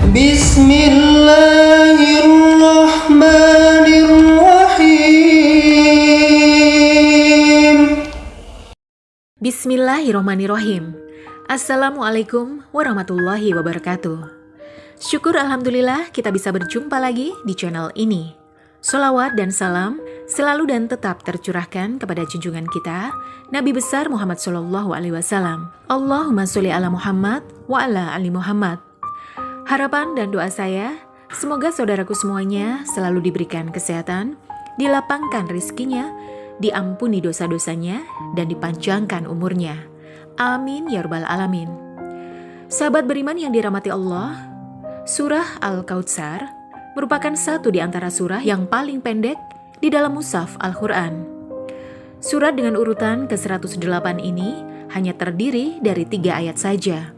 Bismillahirrahmanirrahim. Bismillahirrahmanirrahim. Assalamualaikum warahmatullahi wabarakatuh. Syukur alhamdulillah kita bisa berjumpa lagi di channel ini. Sholawat dan salam selalu dan tetap tercurahkan kepada junjungan kita, Nabi besar Muhammad SAW. Allahumma sholli ala Muhammad wa ala ali Muhammad. Harapan dan doa saya, semoga saudaraku semuanya selalu diberikan kesehatan, dilapangkan rizkinya, diampuni dosa-dosanya, dan dipanjangkan umurnya. Amin ya rabbal alamin. Sahabat beriman yang dirahmati Allah, surah Al-Kautsar merupakan satu di antara surah yang paling pendek di dalam mushaf Al-Quran. Surat dengan urutan ke-108 ini hanya terdiri dari 3 ayat saja.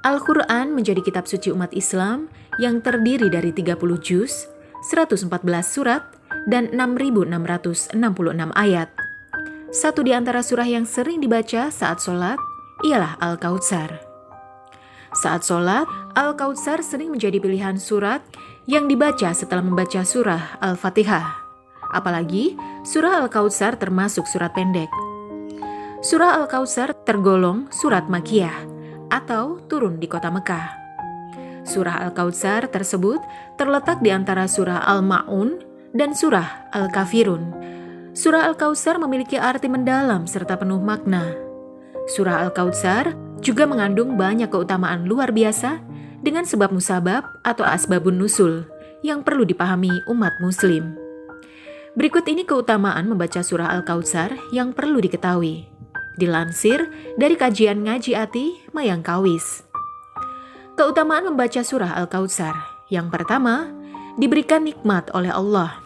Al-Quran menjadi kitab suci umat Islam yang terdiri dari 30 juz, 114 surat, dan 6.666 ayat. Satu di antara surah yang sering dibaca saat sholat ialah Al-Kautsar. Saat sholat, Al-Kautsar sering menjadi pilihan surat yang dibaca setelah membaca surah Al-Fatihah. Apalagi, surah Al-Kautsar termasuk surat pendek. Surah Al-Kautsar tergolong surat Makkiyah atau turun di kota Mekah. Surah Al-Kautsar tersebut terletak di antara surah Al-Ma'un dan surah Al-Kafirun. Surah Al-Kautsar memiliki arti mendalam serta penuh makna. Surah Al-Kautsar juga mengandung banyak keutamaan luar biasa dengan sebab musabab atau asbabun nusul yang perlu dipahami umat muslim. Berikut ini keutamaan membaca surah Al-Kautsar yang perlu diketahui. Dilansir dari kajian Ngaji Ati Mayangkawis. Keutamaan membaca surah Al-Kautsar. Yang pertama, diberikan nikmat oleh Allah.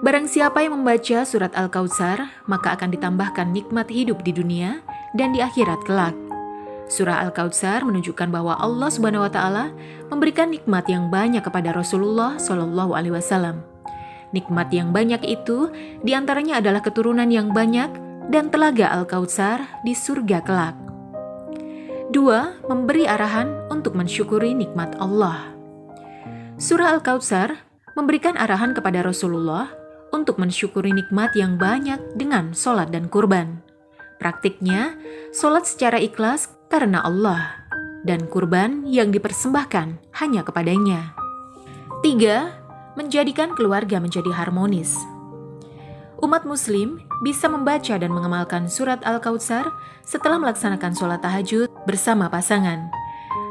Barang siapa yang membaca surat Al-Kautsar, maka akan ditambahkan nikmat hidup di dunia dan di akhirat kelak. Surah Al-Kautsar menunjukkan bahwa Allah Subhanahu wa taala memberikan nikmat yang banyak kepada Rasulullah SAW. Nikmat yang banyak itu diantaranya adalah keturunan yang banyak dan telaga Al-Kautsar di surga kelak. 2. Memberi arahan untuk mensyukuri nikmat Allah. Surah Al-Kautsar memberikan arahan kepada Rasulullah untuk mensyukuri nikmat yang banyak dengan sholat dan kurban. Praktiknya, sholat secara ikhlas karena Allah, dan kurban yang dipersembahkan hanya kepadanya. 3. Menjadikan keluarga menjadi harmonis. Umat muslim bisa membaca dan mengamalkan surat Al-Kautsar setelah melaksanakan sholat tahajud bersama pasangan.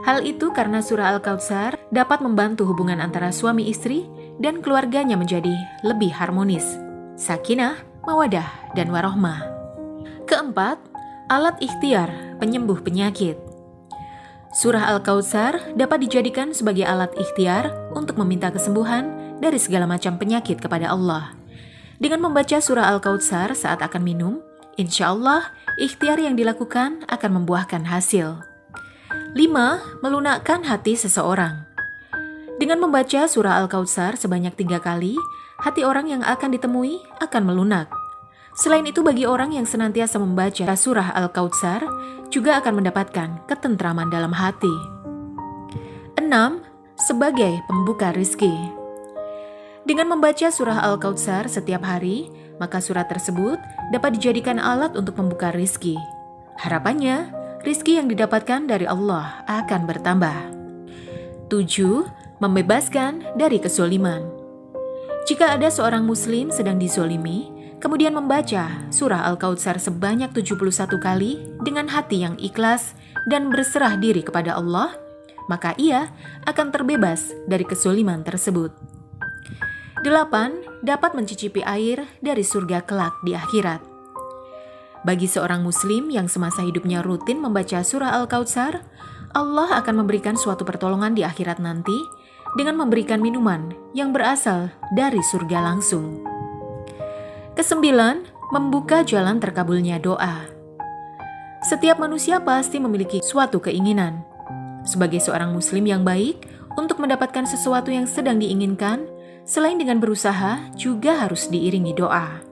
Hal itu karena surah Al-Kautsar dapat membantu hubungan antara suami istri dan keluarganya menjadi lebih harmonis, sakinah, mawadah, dan warohmah. 4. Alat ikhtiar penyembuh penyakit. Surah Al-Kautsar dapat dijadikan sebagai alat ikhtiar untuk meminta kesembuhan dari segala macam penyakit kepada Allah. Dengan membaca surah Al-Kautsar saat akan minum, insya Allah ikhtiar yang dilakukan akan membuahkan hasil. 5. Melunakkan hati seseorang. Dengan membaca surah Al-Kautsar sebanyak 3 kali, hati orang yang akan ditemui akan melunak. Selain itu, bagi orang yang senantiasa membaca surah Al-Kautsar juga akan mendapatkan ketentraman dalam hati. 6. Sebagai pembuka rizki. Dengan membaca surah Al-Kautsar setiap hari, maka surat tersebut dapat dijadikan alat untuk membuka rizki. Harapannya, rizki yang didapatkan dari Allah akan bertambah. 7. Membebaskan dari kezoliman. Jika ada seorang muslim sedang dizolimi, kemudian membaca surah Al-Kautsar sebanyak 71 kali dengan hati yang ikhlas dan berserah diri kepada Allah, maka ia akan terbebas dari kezoliman tersebut. 8. Dapat mencicipi air dari surga kelak di akhirat. Bagi seorang muslim yang semasa hidupnya rutin membaca surah Al-Kautsar, Allah akan memberikan suatu pertolongan di akhirat nanti dengan memberikan minuman yang berasal dari surga langsung. 9. Membuka jalan terkabulnya doa. Setiap manusia pasti memiliki suatu keinginan. Sebagai seorang muslim yang baik, untuk mendapatkan sesuatu yang sedang diinginkan, selain dengan berusaha, juga harus diiringi doa.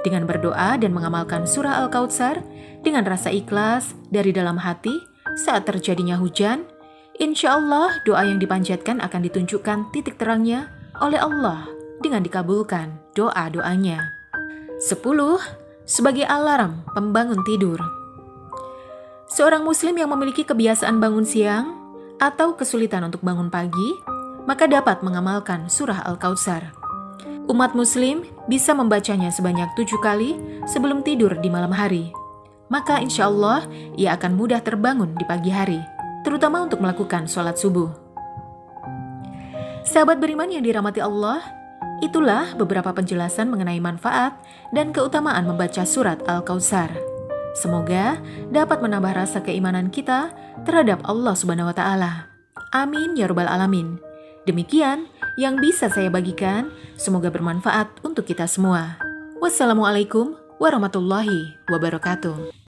Dengan berdoa dan mengamalkan surah Al-Kautsar dengan rasa ikhlas dari dalam hati saat terjadinya hujan, Insya Allah doa yang dipanjatkan akan ditunjukkan titik terangnya oleh Allah dengan dikabulkan doa-doanya. 10. Sebagai alarm pembangun tidur. Seorang muslim yang memiliki kebiasaan bangun siang atau kesulitan untuk bangun pagi, maka dapat mengamalkan surah Al-Kautsar. Umat muslim bisa membacanya sebanyak 7 kali sebelum tidur di malam hari. Maka insya Allah ia akan mudah terbangun di pagi hari, terutama untuk melakukan sholat subuh. Sahabat beriman yang dirahmati Allah, itulah beberapa penjelasan mengenai manfaat dan keutamaan membaca surat Al-Kautsar. Semoga dapat menambah rasa keimanan kita terhadap Allah Subhanahu wa Ta'ala. Amin ya Rabbal 'Alamin. Demikian yang bisa saya bagikan, semoga bermanfaat untuk kita semua. Wassalamualaikum warahmatullahi wabarakatuh.